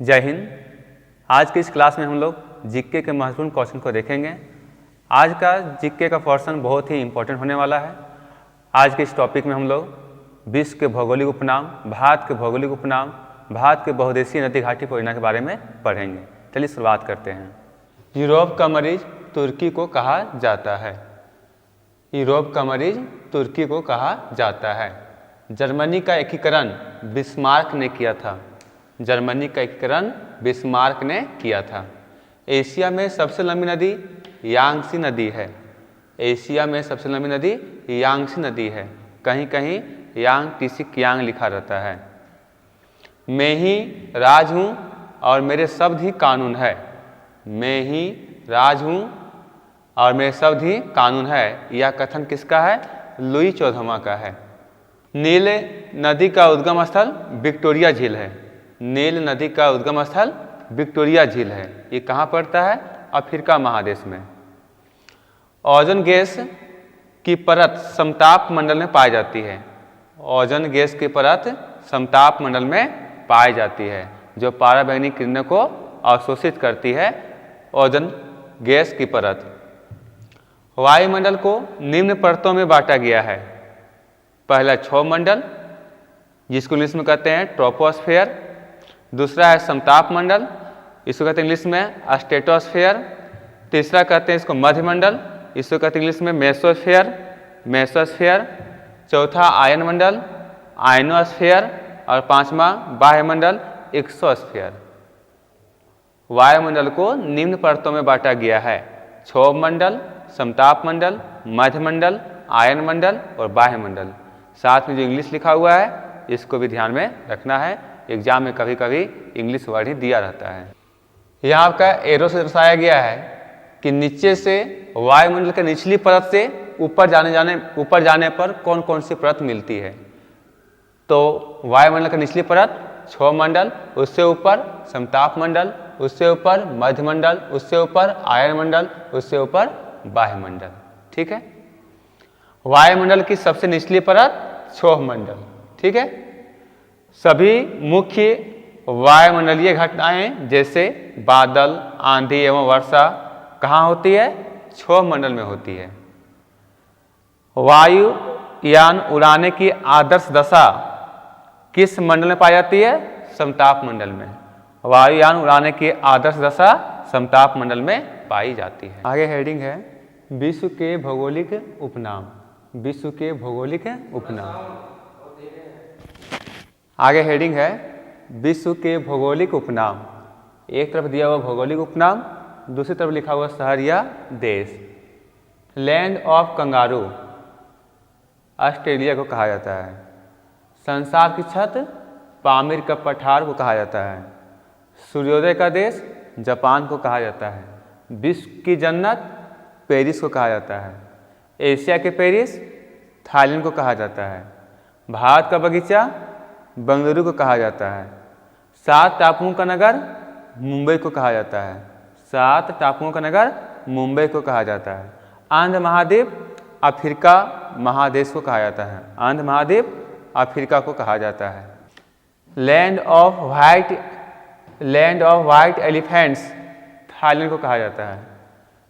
जय हिंद। आज की इस क्लास में हम लोग जीके के महत्वपूर्ण क्वेश्चन को देखेंगे। आज का जीके का पोर्शन बहुत ही इम्पोर्टेंट होने वाला है। आज के इस टॉपिक में हम लोग विश्व के भौगोलिक उपनाम, भारत के भौगोलिक उपनाम, भारत के बहुदेशीय नदी घाटी परियोजना के बारे में पढ़ेंगे। चलिए शुरुआत करते हैं। यूरोप का मरीज तुर्की को कहा जाता है। यूरोप का मरीज तुर्की को कहा जाता है। जर्मनी का एकीकरण बिस्मार्क ने किया था। जर्मनी का एकीकरण बिस्मार्क ने किया था। एशिया में सबसे लंबी नदी यांगसी नदी है। एशिया में सबसे लंबी नदी यांगसी नदी है। कहीं कहीं यांग टीसी कियांग लिखा रहता है। मैं ही राज हूँ और मेरे शब्द ही कानून है। मैं ही राज हूँ और मेरे शब्द ही कानून है। यह कथन किसका है? लुई 14वां का है। नील नदी का उद्गम स्थल विक्टोरिया झील है। नील नदी का उद्गम स्थल विक्टोरिया झील है। ये कहाँ पड़ता है? अफ्रीका महादेश में। ओजोन गैस की परत समताप मंडल में पाई जाती है। ओजोन गैस की परत समताप मंडल में पाई जाती है, जो पराबैंगनी किरणों को अवशोषित करती है। ओजोन गैस की परत। वायुमंडल को निम्न परतों में बांटा गया है। पहला क्षोभ मंडल, जिसको इंग्लिश में कहते हैं ट्रोपोस्फेयर। दूसरा है समताप मंडल, इसको कहते हैं इंग्लिश में स्ट्रेटोस्फेयर। तीसरा कहते हैं इसको मध्यमंडल, इसको कहते हैं इंग्लिश में मेसोस्फेयर। चौथा आयन मंडल, आयनोस्फेयर। और पांचवा बाह्यमंडल, एक्सोस्फेयर। वायुमंडल को निम्न परतों में बांटा गया है। क्षोभ मंडल, समताप मंडल, मध्यमंडल, आयन मंडल और बाह्यमंडल। साथ में जो इंग्लिश लिखा हुआ है इसको भी ध्यान में रखना है। एग्जाम में कभी कभी इंग्लिश वर्ड ही दिया रहता है। यहाँ का एरो से दर्शाया गया है कि नीचे से वायुमंडल के निचली परत से ऊपर जाने पर कौन कौन सी परत मिलती है। तो वायुमंडल की निचली परत क्षोभ मंडल, उससे ऊपर समताप मंडल, उससे ऊपर मध्यमंडल, उससे ऊपर आयन मंडल, उससे ऊपर बाह्यमंडल। ठीक है। वायुमंडल की सबसे निचली परत क्षोभ मंडल। ठीक है। सभी मुख्य वायुमंडलीय घटनाएं जैसे बादल, आंधी एवं वर्षा कहाँ होती है? क्षोभ मंडल में होती है। वायुयान उड़ाने की आदर्श दशा किस मंडल में पाई जाती है? समताप मंडल में। वायुयान उड़ाने की आदर्श दशा समताप मंडल में पाई जाती है। आगे हेडिंग है विश्व के भौगोलिक उपनाम। विश्व के भौगोलिक उपनाम। आगे हेडिंग है विश्व के भौगोलिक उपनाम। एक तरफ दिया हुआ भौगोलिक उपनाम, दूसरी तरफ लिखा हुआ शहर या देश। लैंड ऑफ कंगारू ऑस्ट्रेलिया को कहा जाता है। संसार की छत पामीर का पठार को कहा जाता है। सूर्योदय का देश जापान को कहा जाता है। विश्व की जन्नत पेरिस को कहा जाता है। एशिया के पेरिस थाईलैंड को कहा जाता है। भारत का बगीचा बंगलुरु को कहा जाता है। 7 टापुओं का नगर मुंबई को कहा जाता है। 7 टापुओं का नगर मुंबई को कहा जाता है। आंध्र महाद्वीप अफ्रीका महादेश को कहा जाता है। आंध्र महाद्वीप अफ्रीका को कहा जाता है। Land of white elephants Thailand को कहा जाता है।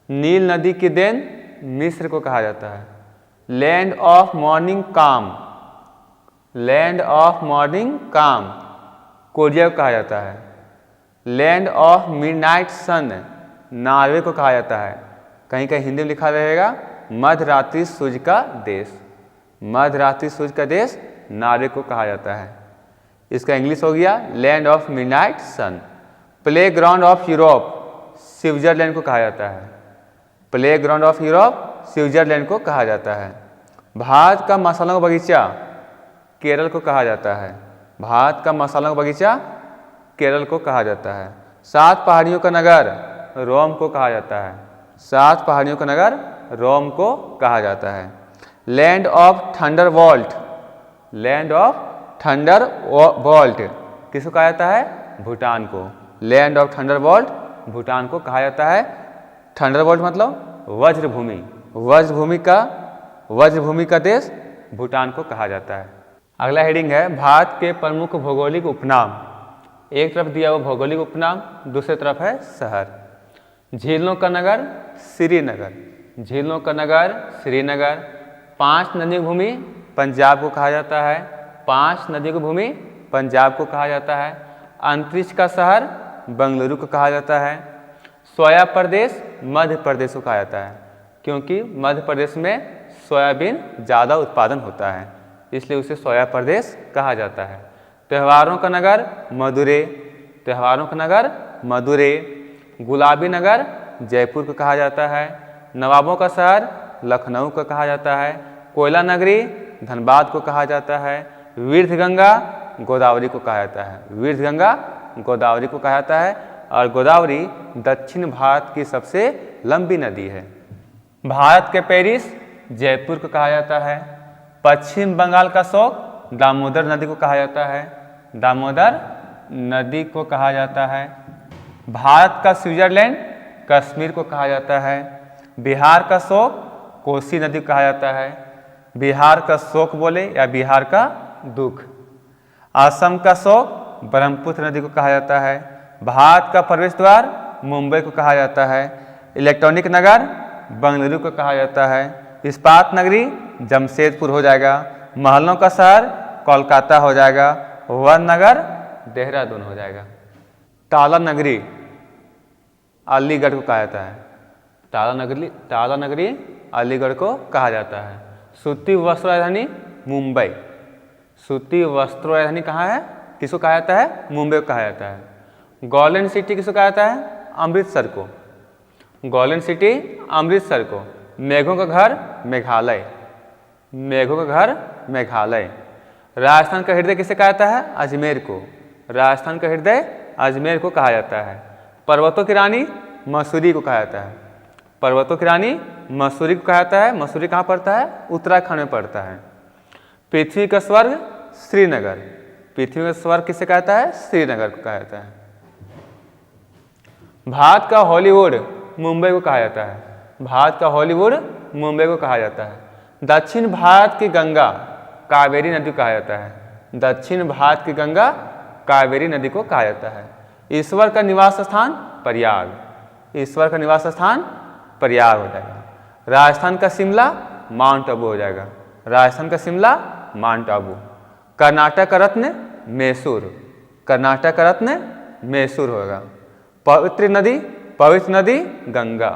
नील नदी की देन मिस्र को कहा जाता है। Land of morning calm, land of morning calm Korea को कहा जाता है। Land of midnight sun Norway को कहा जाता है। कहीं कहीं हिंदी में लिखा रहेगा मध्यरात्रि सूर्य का देश। मध्यरात्रि सूर्य का देश नॉर्वे को कहा जाता है। इसका इंग्लिश हो गया land of midnight sun. Playground of Europe Switzerland को कहा जाता है। Playground of Europe Switzerland को कहा जाता है। भारत का मसालों का बगीचा केरल को कहा जाता है। भारत का मसालों का बगीचा केरल को कहा जाता है। 7 पहाड़ियों का नगर रोम को कहा जाता है। 7 पहाड़ियों का नगर रोम को कहा जाता है। Land of thunder vault, land of thunder vault किसको कहा जाता है? भूटान को। Land of thunder vault Bhutan को कहा जाता है। थंडर वॉल्ट मतलब वज्रभूमि। वज्रभूमि का देश भूटान को कहा जाता है। अगला हेडिंग है भारत के प्रमुख भौगोलिक उपनाम। एक तरफ दिया हुआ भौगोलिक उपनाम, दूसरी तरफ है शहर। झीलों का नगर श्रीनगर, झीलों का नगर श्रीनगर। 5 नदियों की भूमि पंजाब को कहा जाता है, 5 नदियों की भूमि पंजाब को कहा जाता है। अंतरिक्ष का शहर बंगलुरु को कहा जाता है। सोया प्रदेश मध्य प्रदेश को कहा जाता है, क्योंकि मध्य प्रदेश में सोयाबीन ज़्यादा उत्पादन होता है, इसलिए उसे सोया प्रदेश कहा जाता है। त्योहारों का नगर मदुरै, त्योहारों का नगर मदुरै। गुलाबी नगर जयपुर को कहा जाता है। नवाबों का शहर लखनऊ को कहा जाता है। कोयला नगरी धनबाद को कहा जाता है। विर्थगंगा गोदावरी को कहा जाता है, विर्थगंगा गोदावरी को कहा जाता है। और गोदावरी दक्षिण भारत की सबसे लंबी नदी है। भारत के पेरिस जयपुर को कहा जाता है। पश्चिम बंगाल का शोक दामोदर नदी को कहा जाता है, दामोदर नदी को कहा जाता है। भारत का स्विट्जरलैंड कश्मीर को कहा जाता है। बिहार का शोक कोसी नदी को कहा जाता है, बिहार का शोक बोले या बिहार का दुख। असम का शोक ब्रह्मपुत्र नदी को कहा जाता है। भारत का प्रवेश द्वार मुंबई को कहा जाता है। इलेक्ट्रॉनिक नगर बंगलुरु को कहा जाता है। इस्पात नगरी जमशेदपुर हो जाएगा। महलों का शहर कोलकाता हो जाएगा। वन नगर देहरादून हो जाएगा। ताला नगरी अलीगढ़ को कहा जाता है, ताला नगरी अलीगढ़ को कहा जाता है। सूती वस्त्र राजधानी मुंबई, सूती वस्त्र राजधानी कहाँ है, किसको कहा जाता है, मुंबई को कहा जाता है। गोल्डन सिटी किसको कहा जाता है, अमृतसर को, गोल्डन सिटी अमृतसर को। मेघों का घर मेघालय, मेघों का घर मेघालय। राजस्थान का हृदय किसे कहा जाता है, अजमेर को, राजस्थान का हृदय अजमेर को कहा जाता है। पर्वतों की रानी मसूरी को कहा जाता है, पर्वतों की रानी मसूरी को कहा जाता है। मसूरी कहाँ पड़ता है, उत्तराखंड में पड़ता है। पृथ्वी का स्वर्ग श्रीनगर, पृथ्वी का स्वर्ग किसे कहा जाता है, श्रीनगर को कहा जाता है। भारत का हॉलीवुड मुंबई को कहा जाता है, भारत का हॉलीवुड मुंबई को कहा जाता है। दक्षिण भारत की गंगा कावेरी नदी को कहा जाता है, दक्षिण भारत की गंगा कावेरी नदी को कहा जाता है। ईश्वर का निवास स्थान प्रयाग, ईश्वर का निवास स्थान प्रयाग हो जाएगा। राजस्थान का शिमला माउंट आबू हो जाएगा, राजस्थान का शिमला माउंट आबू। कर्नाटक का रत्न मैसूर, कर्नाटक का रत्न मैसूर होगा। पवित्र नदी गंगा।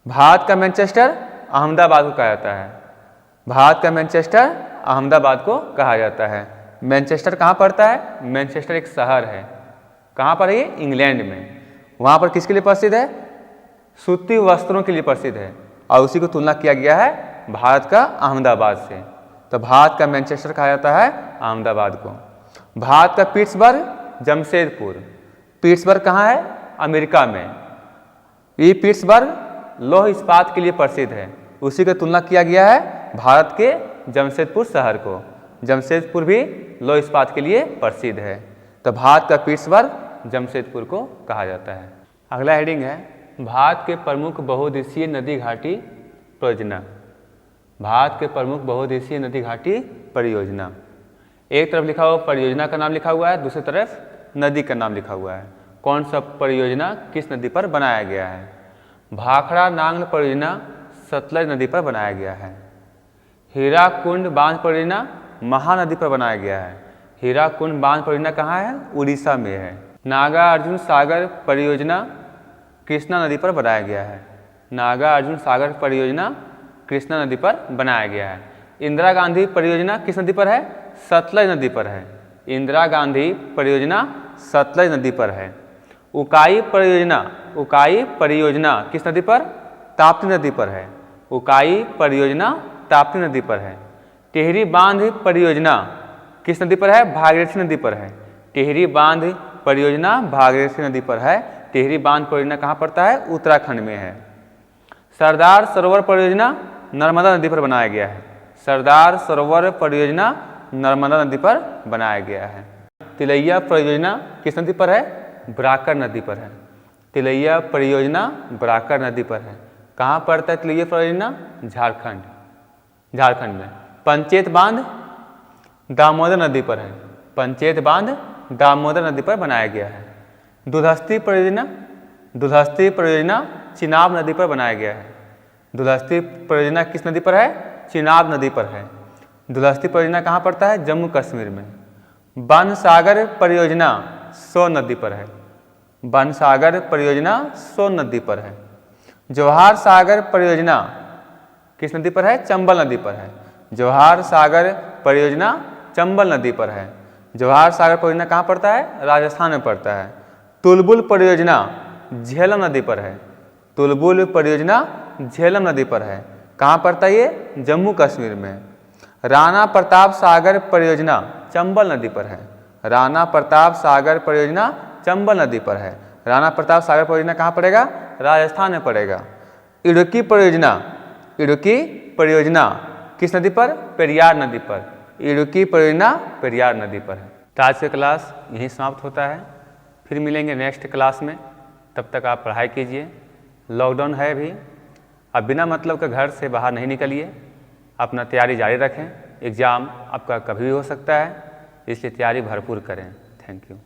भारत का मैनचेस्टर अहमदाबाद को कहा जाता है, भारत का मैनचेस्टर अहमदाबाद को कहा जाता है। मैनचेस्टर कहाँ पड़ता है, मैनचेस्टर एक शहर है, कहाँ पर है ये, इंग्लैंड में। वहाँ पर किसके लिए प्रसिद्ध है, सूती वस्त्रों के लिए प्रसिद्ध है, और उसी को तुलना किया गया है भारत का अहमदाबाद से, तो भारत का मैनचेस्टर कहा जाता है अहमदाबाद को। भारत का पिट्सबर्ग जमशेदपुर, पिट्सबर्ग कहाँ है, अमेरिका में। ये पिट्सबर्ग लौह इस्पात के लिए प्रसिद्ध है, उसी की तुलना किया गया है भारत के जमशेदपुर शहर को, जमशेदपुर भी लौह इस्पात के लिए प्रसिद्ध है, तो भारत का पिट्सबर्ग जमशेदपुर को कहा जाता है। अगला हेडिंग है भारत के प्रमुख बहुउद्देशीय नदी घाटी परियोजना, भारत के प्रमुख बहुउद्देशीय नदी घाटी परियोजना। एक तरफ लिखा हुआ परियोजना का नाम लिखा हुआ है, दूसरी तरफ नदी का नाम लिखा हुआ है। कौन सा परियोजना किस नदी पर बनाया गया है, भाखड़ा नांगल परियोजना सतलज नदी पर बनाया गया है। हीराकुंड बांध परियोजना महानदी पर बनाया गया है, हीराकुंड बांध परियोजना कहाँ है, उड़ीसा में है। नागार्जुन सागर परियोजना कृष्णा नदी पर बनाया गया है, नागार्जुन सागर परियोजना कृष्णा नदी पर बनाया गया है। इंदिरा गांधी परियोजना किस नदी पर है, सतलज नदी पर है, इंदिरा गांधी परियोजना सतलज नदी पर है। उकाई परियोजना किस नदी पर, ताप्ती नदी पर है, उकाई परियोजना ताप्ती नदी पर है। टिहरी बांध परियोजना किस नदी पर है, भागीरथी नदी पर है, टिहरी बांध परियोजना भागीरथी नदी पर है। टिहरी बांध परियोजना कहाँ पड़ता है, उत्तराखंड में है। सरदार सरोवर परियोजना नर्मदा नदी पर बनाया गया है, सरदार सरोवर परियोजना नर्मदा नदी पर बनाया गया है। तिलैया परियोजना किस नदी पर है, बराकर नदी पर है, तिलैया परियोजना बराकर नदी पर है। कहाँ पड़ता है तिलैया परियोजना, झारखंड, झारखंड में। पंचेत बांध दामोदर नदी पर है, पंचेत बांध दामोदर नदी पर बनाया गया है। दुधस्ती परियोजना चिनाब नदी पर बनाया गया है। दुधस्ती परियोजना किस नदी पर है? चिनाब नदी पर है। दुधस्ती परियोजना कहाँ पड़ता है? जम्मू कश्मीर में। बन सागर परियोजना सोन नदी पर है। बन सागर परियोजना सोन नदी पर है। जवाहर सागर परियोजना किस नदी पर है? चंबल नदी पर है। जवाहर सागर परियोजना चंबल नदी पर है। जवाहर सागर परियोजना कहाँ पड़ता है? राजस्थान में पड़ता है। तुलबुल परियोजना झेलम नदी पर है। तुलबुल परियोजना झेलम नदी पर है। कहाँ पड़ता है ये? जम्मू कश्मीर में। राणा प्रताप सागर परियोजना चंबल नदी पर है। राणा प्रताप सागर परियोजना चंबल नदी पर है। राणा प्रताप सागर परियोजना कहाँ पड़ेगा? राजस्थान में पड़ेगा। इडुक्की परियोजना किस नदी पर? पेरियार नदी पर। इडुक्की परियोजना पेरियार नदी पर है। तो आज का क्लास यहीं समाप्त होता है। फिर मिलेंगे नेक्स्ट क्लास में। तब तक आप पढ़ाई कीजिए। लॉकडाउन है अभी, अब बिना मतलब के घर से बाहर नहीं निकलिए। अपना तैयारी जारी रखें। एग्ज़ाम आपका कभी भी हो सकता है, इसलिए तैयारी भरपूर करें। Thank you.